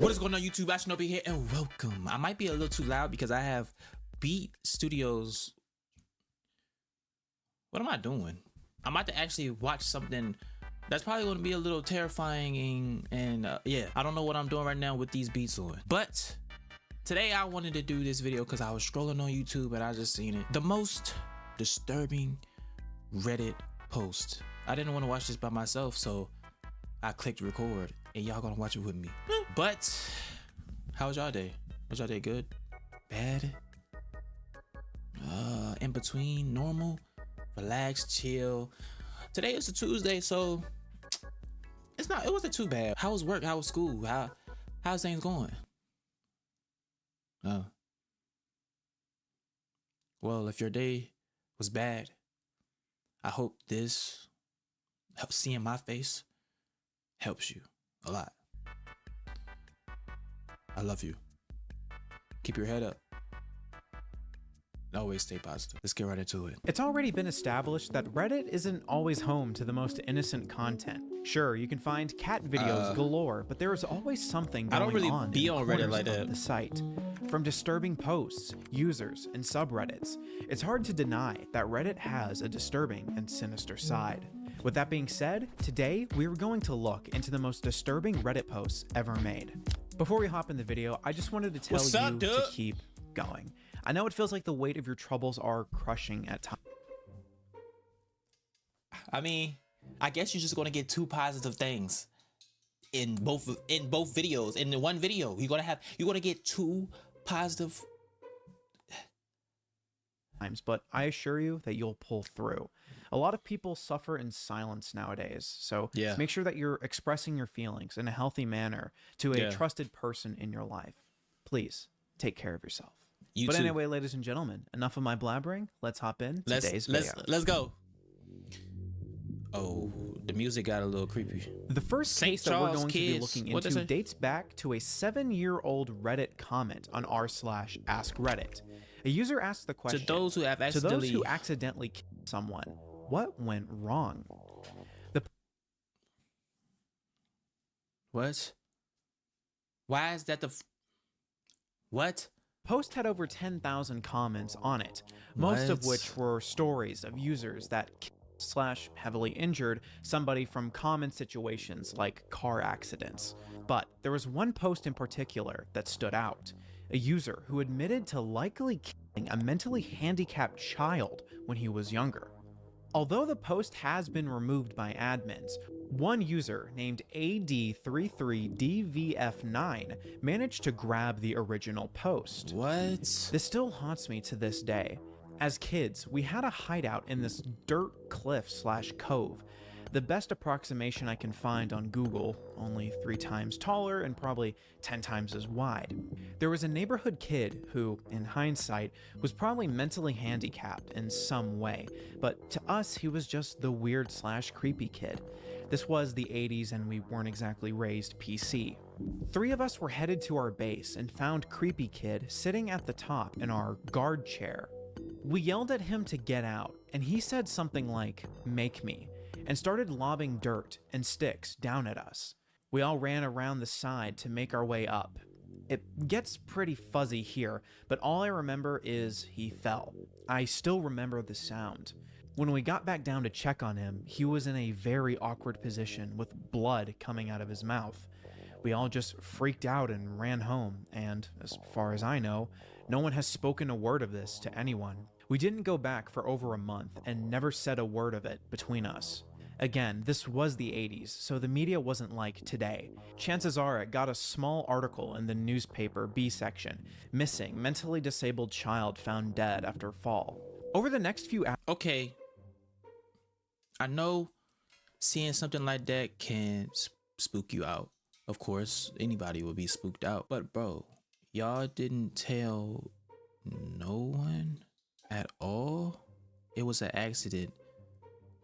What is going on YouTube? IShinobi here and welcome. I might be a little too loud because I have Beat Studios. What am I doing? I'm about to actually watch something that's probably going to be a little terrifying and yeah, I don't know what I'm doing right now with these beats on. But today I wanted to do this video because I was scrolling on YouTube and I just seen it. The most disturbing Reddit post. I didn't want to watch this by myself, so I clicked record and y'all gonna watch it with me. But how was y'all day? Was y'all day good? Bad? In between, normal, relax, chill. Today is a Tuesday, so it wasn't too bad. How was work? How was school? How's things going? Well, if your day was bad, I hope this seeing my face helps you a lot. I love you. Keep your head up. Always stay positive. Let's get right into it. It's already been established that Reddit isn't always home to the most innocent content. Sure, you can find cat videos galore, but there is always something going on. I don't really be on Reddit like that. The site. From disturbing posts, users, and subreddits, it's hard to deny that Reddit has a disturbing and sinister side. With that being said, today we're going to look into the most disturbing Reddit posts ever made. Before we hop in the video, I just wanted to tell you to keep going. I know it feels like the weight of your troubles are crushing at times. I mean, I guess you're just gonna get two positive things in both videos. In the one video, you're gonna get two positive. But I assure you that you'll pull through. A lot of people suffer in silence nowadays, so make sure that you're expressing your feelings in a healthy manner to a trusted person in your life. Please take care of yourself. But anyway, ladies and gentlemen, enough of my blabbering. Let's hop in today's video. Let's go. Oh, the music got a little creepy. The first case that we're going to be looking into dates back to a 7-year-old Reddit comment on r/AskReddit. A user asked the question, to those who accidentally killed someone, what went wrong? What? Why is that what? Post had over 10,000 comments on it, most of which were stories of users that /heavily injured somebody from common situations like car accidents. But there was one post in particular that stood out. A user who admitted to likely killing a mentally handicapped child when he was younger. Although the post has been removed by admins, one user named AD33DVF9 managed to grab the original post. What? This still haunts me to this day. As kids, we had a hideout in this dirt cliff/cove. The best approximation I can find on Google, only 3 times taller and probably 10 times as wide. There was a neighborhood kid who, in hindsight, was probably mentally handicapped in some way, but to us he was just the weird/creepy kid. This was the 80s and we weren't exactly raised PC. 3 of us were headed to our base and found creepy kid sitting at the top in our guard chair. We yelled at him to get out, and he said something like, "Make me," and started lobbing dirt and sticks down at us. We all ran around the side to make our way up. It gets pretty fuzzy here, but all I remember is he fell. I still remember the sound. When we got back down to check on him, he was in a very awkward position with blood coming out of his mouth. We all just freaked out and ran home, and as far as I know, no one has spoken a word of this to anyone. We didn't go back for over a month and never said a word of it between us. Again, this was the 80s, so the media wasn't like today. Chances are it got a small article in the newspaper B section, missing mentally disabled child found dead after fall. Over the next few hours... Okay, I know seeing something like that can spook you out. Of course, anybody will be spooked out. But bro, y'all didn't tell no one at all? It was an accident.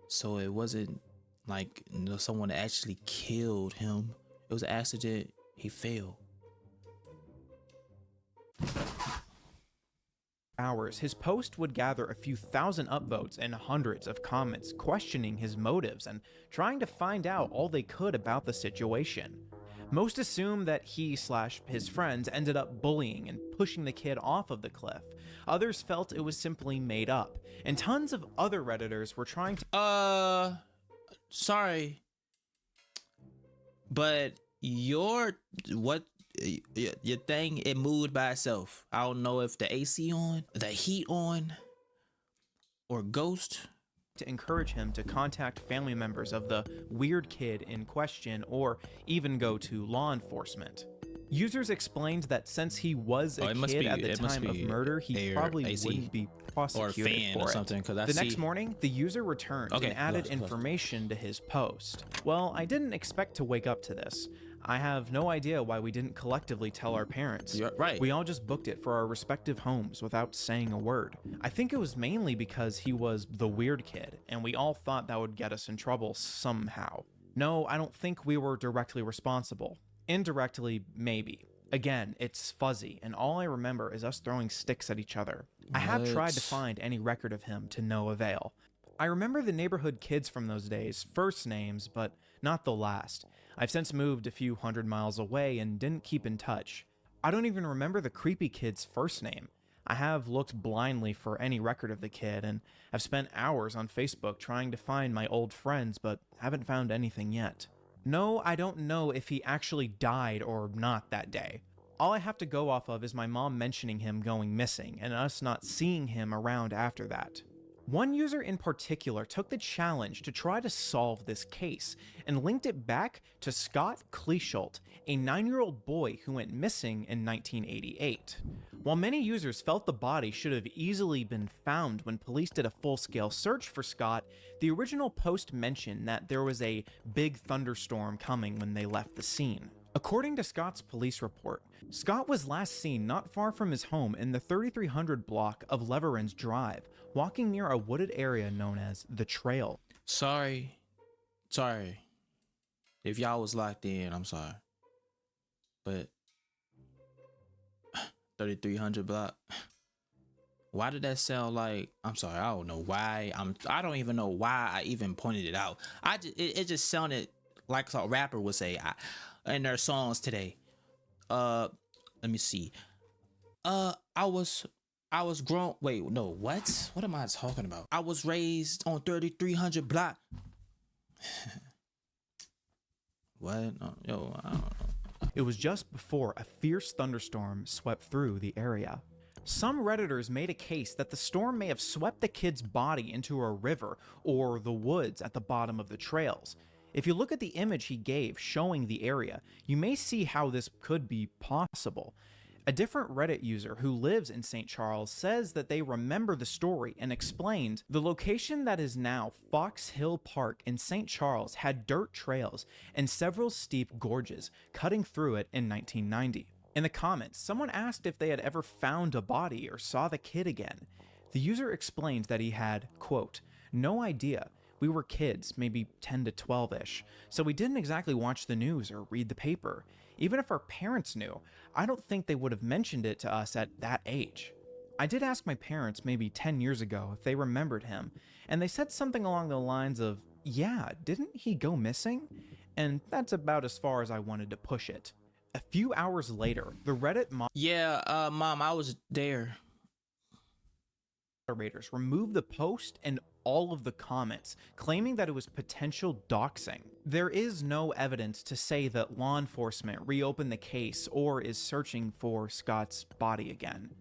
So it wasn't like someone actually killed him. It was an accident. He fell. hours, his post would gather a few thousand upvotes and hundreds of comments questioning his motives and trying to find out all they could about the situation. Most assume that he/his friends ended up bullying and pushing the kid off of the cliff. Others felt it was simply made up, and tons of other Redditors were trying to sorry, but your thing, it moved by itself. I don't know if the AC on, the heat on, or ghost. to encourage him to contact family members of the weird kid in question or even go to law enforcement. Users explained that since he was a kid at the time of murder, he probably wouldn't be prosecuted for it. The next morning, the user returned and added information to his post. Well, I didn't expect to wake up to this. I have no idea why we didn't collectively tell our parents. You're right. We all just booked it for our respective homes without saying a word. I think it was mainly because he was the weird kid, and we all thought that would get us in trouble somehow. No, I don't think we were directly responsible. Indirectly, maybe. Again, it's fuzzy, and all I remember is us throwing sticks at each other. I have tried to find any record of him to no avail. I remember the neighborhood kids from those days, first names, but not the last. I've since moved a few 100 miles away and didn't keep in touch. I don't even remember the creepy kid's first name. I have looked blindly for any record of the kid and have spent hours on Facebook trying to find my old friends, but haven't found anything yet. No, I don't know if he actually died or not that day. All I have to go off of is my mom mentioning him going missing and us not seeing him around after that. One user in particular took the challenge to try to solve this case and linked it back to Scott Kleesholt, a 9-year-old boy who went missing in 1988. While many users felt the body should have easily been found when police did a full-scale search for Scott, the original post mentioned that there was a big thunderstorm coming when they left the scene. According to Scott's police report, Scott was last seen not far from his home in the 3300 block of Leverins Drive, walking near a wooded area known as The Trail. Sorry. If y'all was locked in, I'm sorry. But 3300 block. Why did that sound like, I'm sorry, I don't know why. I don't even know why I even pointed it out. It just sounded like a rapper would say in their songs today. Let me see. I was grown. Wait, no, what? What am I talking about? I was raised on 3300 block. What? No, yo, I don't know. It was just before a fierce thunderstorm swept through the area. Some Redditors made a case that the storm may have swept the kid's body into a river or the woods at the bottom of the trails. If you look at the image he gave showing the area, you may see how this could be possible. A different Reddit user who lives in St. Charles says that they remember the story and explained the location that is now Fox Hill Park in St. Charles had dirt trails and several steep gorges cutting through it in 1990. In the comments, someone asked if they had ever found a body or saw the kid again. The user explained that he had, quote, "No idea. We were kids, maybe 10 to 12-ish, so we didn't exactly watch the news or read the paper. Even if our parents knew, I don't think they would have mentioned it to us at that age." I did ask my parents maybe 10 years ago if they remembered him, and they said something along the lines of, "Yeah, didn't he go missing?" And that's about as far as I wanted to push it. A few hours later, the Reddit Mom, I was there. Moderators removed the post and all of the comments, claiming that it was potential doxing. There is no evidence to say that law enforcement reopened the case or is searching for Scott's body again.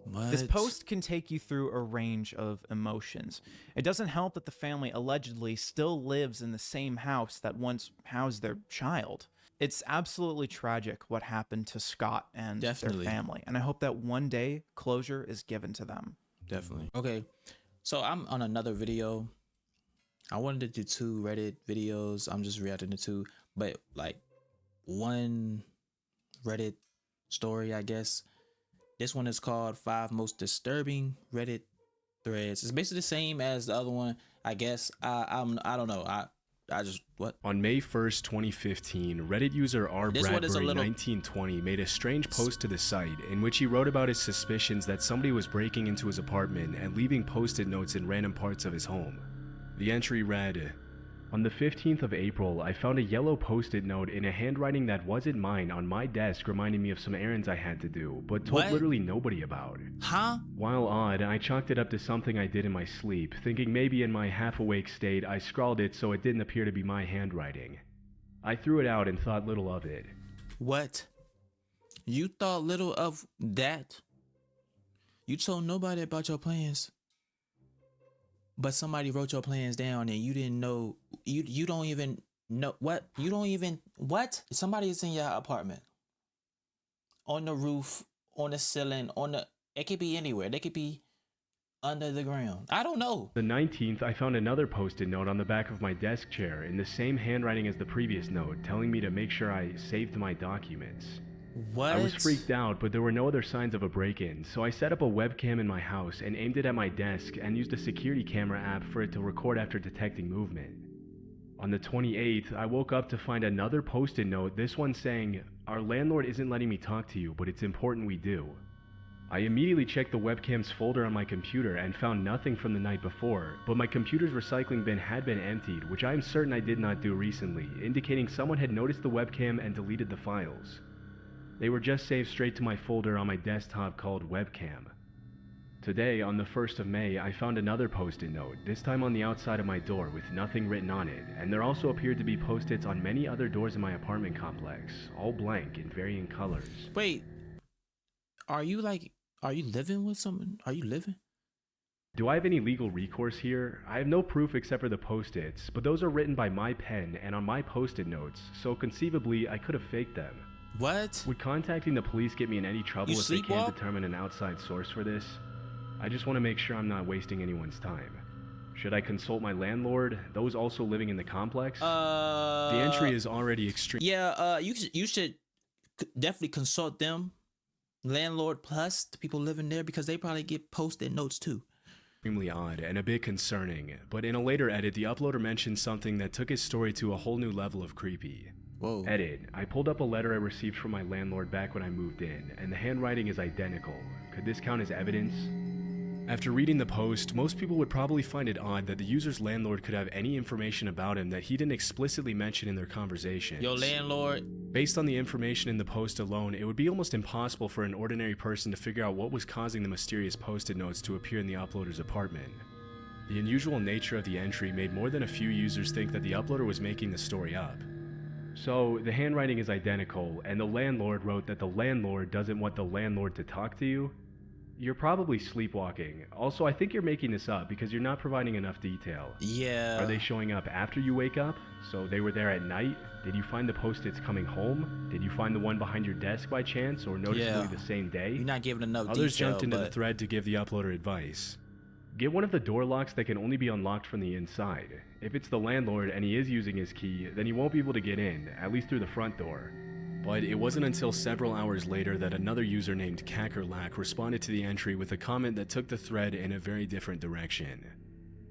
What? This post can take you through a range of emotions. It doesn't help that the family allegedly still lives in the same house that once housed their child. It's absolutely tragic what happened to Scott and their family, and I hope that one day closure is given to them. Definitely. Okay, so I'm on another video. I wanted to do 2 Reddit videos. I'm just reacting to 2, but like one Reddit story, I guess. This one is called 5 Most Disturbing Reddit Threads. It's basically the same as the other one, I guess. I don't know. I just, what? On May 1st, 2015, Reddit user R.Bradbury1920 made a strange post to the site in which he wrote about his suspicions that somebody was breaking into his apartment and leaving post-it notes in random parts of his home. The entry read, On the 15th of April, I found a yellow post-it note in a handwriting that wasn't mine on my desk reminding me of some errands I had to do, but told literally nobody about. Huh? While odd, I chalked it up to something I did in my sleep, thinking maybe in my half-awake state I scrawled it so it didn't appear to be my handwriting. I threw it out and thought little of it. What? You thought little of that? You told nobody about your plans? But somebody wrote your plans down and you didn't know, you don't even know, what? You don't even, what? Somebody is in your apartment. On the roof, on the ceiling, it could be anywhere. They could be under the ground. I don't know. The 19th, I found another post-it note on the back of my desk chair in the same handwriting as the previous note, telling me to make sure I saved my documents. What? I was freaked out, but there were no other signs of a break-in, so I set up a webcam in my house and aimed it at my desk and used a security camera app for it to record after detecting movement. On the 28th, I woke up to find another post-it note, this one saying, "Our landlord isn't letting me talk to you, but it's important we do." I immediately checked the webcam's folder on my computer and found nothing from the night before, but my computer's recycling bin had been emptied, which I am certain I did not do recently, indicating someone had noticed the webcam and deleted the files. They were just saved straight to my folder on my desktop called webcam. Today, on the 1st of May, I found another post-it note, this time on the outside of my door with nothing written on it, and there also appeared to be post-its on many other doors in my apartment complex, all blank in varying colors. Wait, are you living with someone? Are you living? Do I have any legal recourse here? I have no proof except for the post-its, but those are written by my pen and on my post-it notes, so conceivably I could have faked them. What? Would contacting the police get me in any trouble if they can't determine an outside source for this? I just want to make sure I'm not wasting anyone's time. Should I consult my landlord? Those also living in the complex? The entry is already extreme. Yeah, you should definitely consult them. Landlord plus the people living there, because they probably get post-it notes too. Extremely odd and a bit concerning, but in a later edit, the uploader mentioned something that took his story to a whole new level of creepy. Whoa. Edit. I pulled up a letter I received from my landlord back when I moved in, and the handwriting is identical. Could this count as evidence? After reading the post, most people would probably find it odd that the user's landlord could have any information about him that he didn't explicitly mention in their conversations. Your landlord. Based on the information in the post alone, it would be almost impossible for an ordinary person to figure out what was causing the mysterious post-it notes to appear in the uploader's apartment. The unusual nature of the entry made more than a few users think that the uploader was making the story up. So, the handwriting is identical, and the landlord wrote that the landlord doesn't want the landlord to talk to you? You're probably sleepwalking. Also, I think you're making this up because you're not providing enough detail. Yeah. Are they showing up after you wake up? So they were there at night? Did you find the post-its coming home? Did you find the one behind your desk by chance, or noticeably the same day? You're not giving enough Others detail, jumped into the thread to give the uploader advice. Get one of the door locks that can only be unlocked from the inside. If it's the landlord and he is using his key, then he won't be able to get in, at least through the front door. But it wasn't until several hours later that another user named Kakerlak responded to the entry with a comment that took the thread in a very different direction.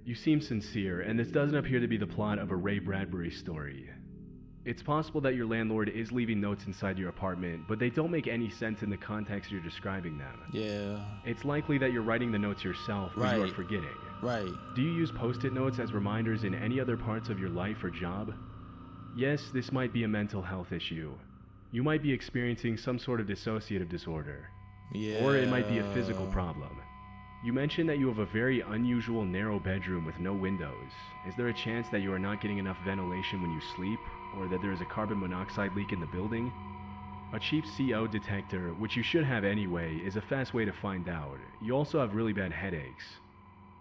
You seem sincere, and this doesn't appear to be the plot of a Ray Bradbury story. It's possible that your landlord is leaving notes inside your apartment, but they don't make any sense in the context you're describing them. Yeah. It's likely that you're writing the notes yourself, but you are forgetting. Right. Do you use post-it notes as reminders in any other parts of your life or job? Yes, this might be a mental health issue. You might be experiencing some sort of dissociative disorder. Yeah. Or it might be a physical problem. You mentioned that you have a very unusual narrow bedroom with no windows. Is there a chance that you are not getting enough ventilation when you sleep, or that there is a carbon monoxide leak in the building? A cheap CO detector, which you should have anyway, is a fast way to find out. You also have really bad headaches.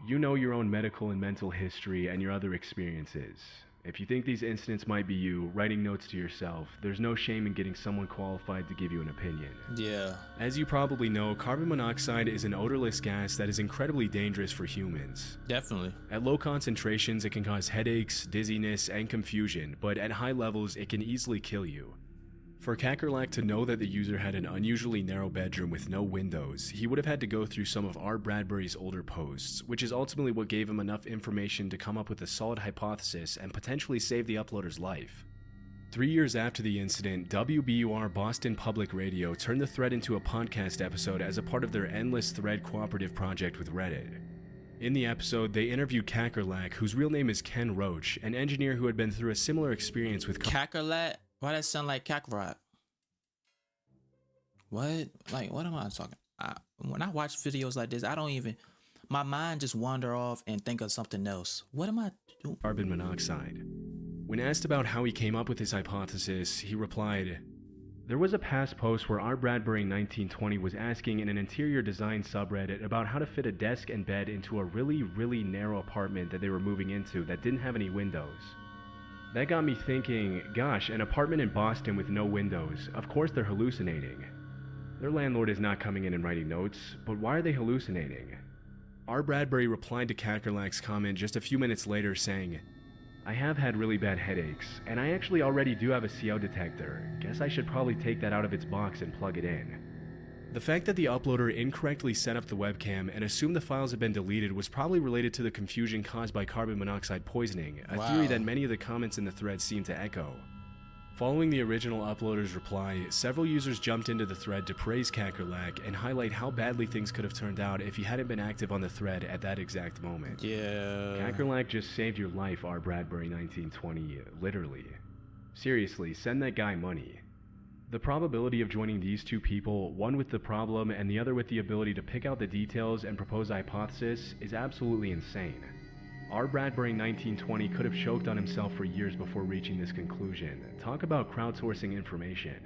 You know your own medical and mental history and your other experiences. If you think these incidents might be you, writing notes to yourself, there's no shame in getting someone qualified to give you an opinion. Yeah. As you probably know, carbon monoxide is an odorless gas that is incredibly dangerous for humans. Definitely. At low concentrations, it can cause headaches, dizziness, and confusion, but at high levels, it can easily kill you. For Kakerlak to know that the user had an unusually narrow bedroom with no windows, he would have had to go through some of R. Bradbury's older posts, which is ultimately what gave him enough information to come up with a solid hypothesis and potentially save the uploader's life. 3 years after the incident, WBUR Boston Public Radio turned the thread into a podcast episode as a part of their Endless Thread cooperative project with Reddit. In the episode, they interviewed Kakerlak, whose real name is Ken Roach, an engineer who had been through a similar experience with Kakerlak? Why that sound like Kakarot? What? Like, what am I talking? When I watch videos like this, I don't even, my mind just wander off and think of something else. What am I doing? Carbon monoxide. When asked about how he came up with his hypothesis, he replied, "There was a past post where R. Bradbury 1920 was asking in an interior design subreddit about how to fit a desk and bed into a really narrow apartment that they were moving into that didn't have any windows. That got me thinking, gosh, an apartment in Boston with no windows, of course they're hallucinating. Their landlord is not coming in and writing notes, but why are they hallucinating?" R. Bradbury replied to Kakerlak's comment just a few minutes later saying, "I have had really bad headaches, and I actually already do have a CO detector. Guess I should probably take that out of its box and plug it in." The fact that the uploader incorrectly set up the webcam and assumed the files had been deleted was probably related to the confusion caused by carbon monoxide poisoning, a theory that many of the comments in the thread seem to echo. Following the original uploader's reply, several users jumped into the thread to praise Kakerlak and highlight how badly things could have turned out if he hadn't been active on the thread at that exact moment. Yeah. Kakerlak just saved your life, R. Bradbury 1920, literally. Seriously, send that guy money. The probability of joining these two people, one with the problem and the other with the ability to pick out the details and propose a hypothesis, is absolutely insane. R. Bradbury 1920 could have choked on himself for years before reaching this conclusion. Talk about crowdsourcing information.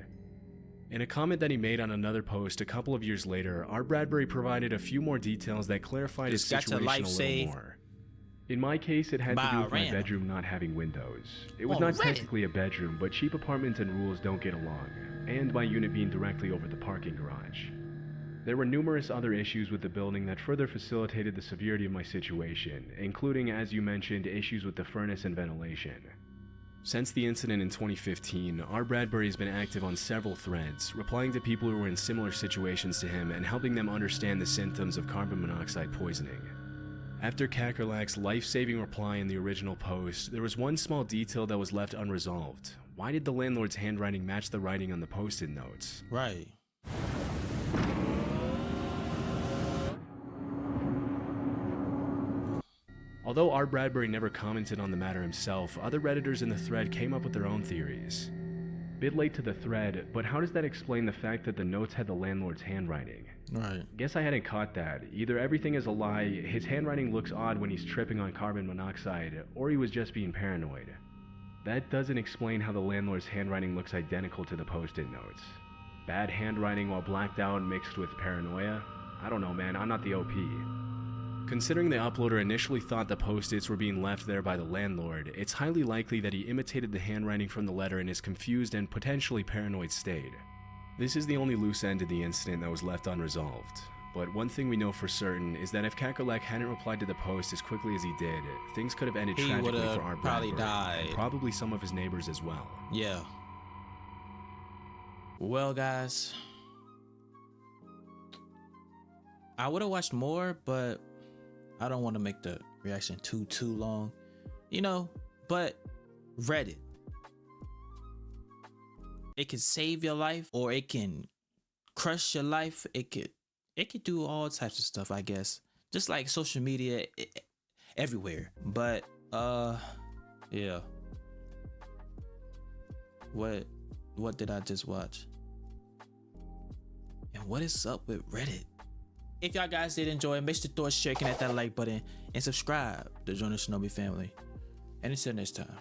In a comment that he made on another post a couple of years later, R. Bradbury provided a few more details that clarified his situation a little more. "In my case, it had to do with my bedroom not having windows. It was not technically a bedroom, but cheap apartments and rules don't get along, and my unit being directly over the parking garage. There were numerous other issues with the building that further facilitated the severity of my situation, including, as you mentioned, issues with the furnace and ventilation." Since the incident in 2015, R. Bradbury has been active on several threads, replying to people who were in similar situations to him and helping them understand the symptoms of carbon monoxide poisoning. After Kakerlak's life-saving reply in the original post, there was one small detail that was left unresolved. Why did the landlord's handwriting match the writing on the post-it notes? Right. Although R. Bradbury never commented on the matter himself, other Redditors in the thread came up with their own theories. Bit late to the thread, but how does that explain the fact that the notes had the landlord's handwriting? Right. Guess I hadn't caught that. Either everything is a lie, his handwriting looks odd when he's tripping on carbon monoxide, or he was just being paranoid. That doesn't explain how the landlord's handwriting looks identical to the post-it notes. Bad handwriting while blacked out mixed with paranoia? I don't know, man, I'm not the OP. Considering the uploader initially thought the post-its were being left there by the landlord, it's highly likely that he imitated the handwriting from the letter in his confused and potentially paranoid state. This is the only loose end in the incident that was left unresolved. But one thing we know for certain is that if Kakerlak hadn't replied to the post as quickly as he did, things could have ended tragically for R. Bradbury, and probably some of his neighbors as well. Yeah. Well, guys, I would have watched more, but I don't want to make the reaction too long, you know, but Reddit, it can save your life or it can crush your life. It could do all types of stuff, I guess, just like social media everywhere. But yeah, what did I just watch? And what is up with Reddit? If y'all guys did enjoy, make sure to throw a share, hit that like button, and subscribe to join the Shinobi family. And until next time.